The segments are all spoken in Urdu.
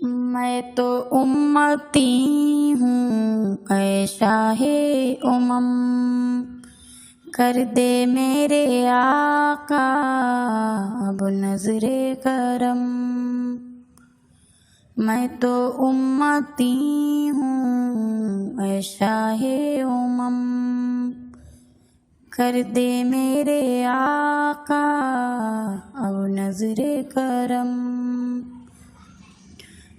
میں تو امتی ہوں اے شاہ امم، کر دے میرے آقا اب نظر کرم۔ میں تو امتی ہوں اے شاہ امم، کر دے میرے آقا اب نظر کرم۔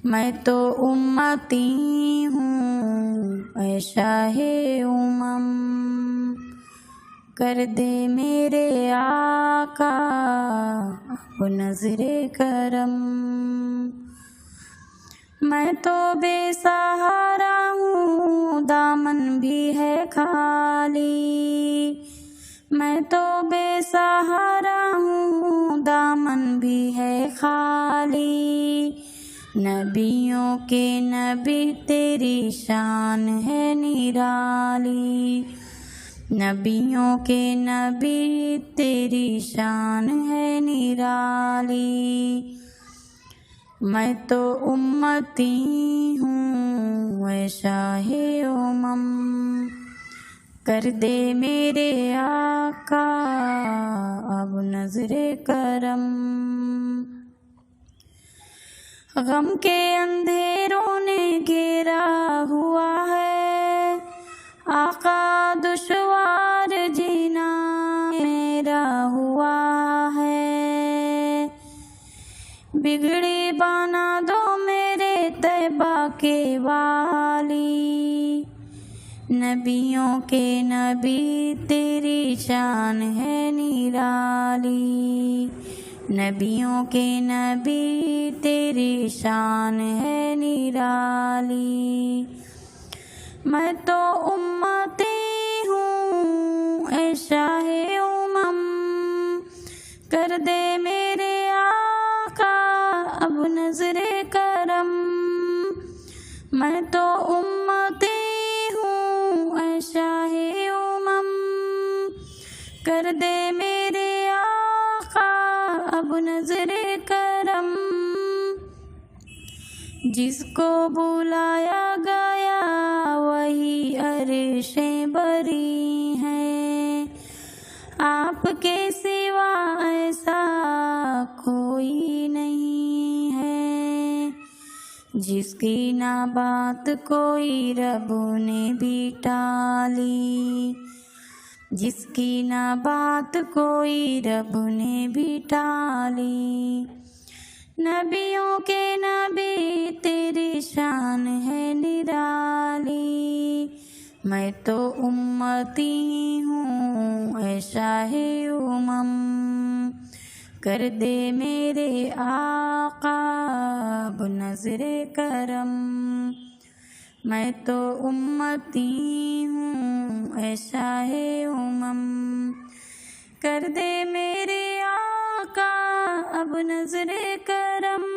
میں تو امتی ہوں اے شاہ امم، کر دے میرے آقا اب نظر کرم۔ میں تو بے سہارا ہوں دامن بھی ہے خالی، میں تو بے سہارا ہوں دامن بھی ہے خالی، نبیوں کے نبی تیری شان ہے نرالی، نبیوں کے نبی تیری شان ہے نرالی۔ میں تو امتی ہوں اے شاہ امم، کر دے میرے آقا اب نظر کرم۔ غم کے اندھیروں نے گھیرا ہوا ہے آقا، دشوار جینا میرا ہوا ہے، بگڑی بنا دو میرے طیبہ کے والی، نبیوں کے نبی تیری شان ہے نرالی، نبیوں کے نبی تیری شان ہے نرالی۔ میں تو امتی ہوں اے شاہ امم، کر دے میرے آقا اب نظر کرم۔ میں تو امتی ہوں اے شاہ امم، کر دے میرے آقا اب نظر کرم۔ جس کو بلایا گیا وہی عرش بری ہے، آپ کے سوا ایسا کوئی نہیں ہے، جس کی نہ بات کوئی رب نے بھی ٹالی، جس کی نہ بات کوئی رب نے بھی ٹالی، نبیوں کے نبی تیری شان ہے نرالی۔ میں تو امتی ہوں اے شاہ امم، کر دے میرے آقا اب نظر کرم۔ میں تو امتی ہوں اے شاہ امم، کر دے میرے آقا اب نظر کرم۔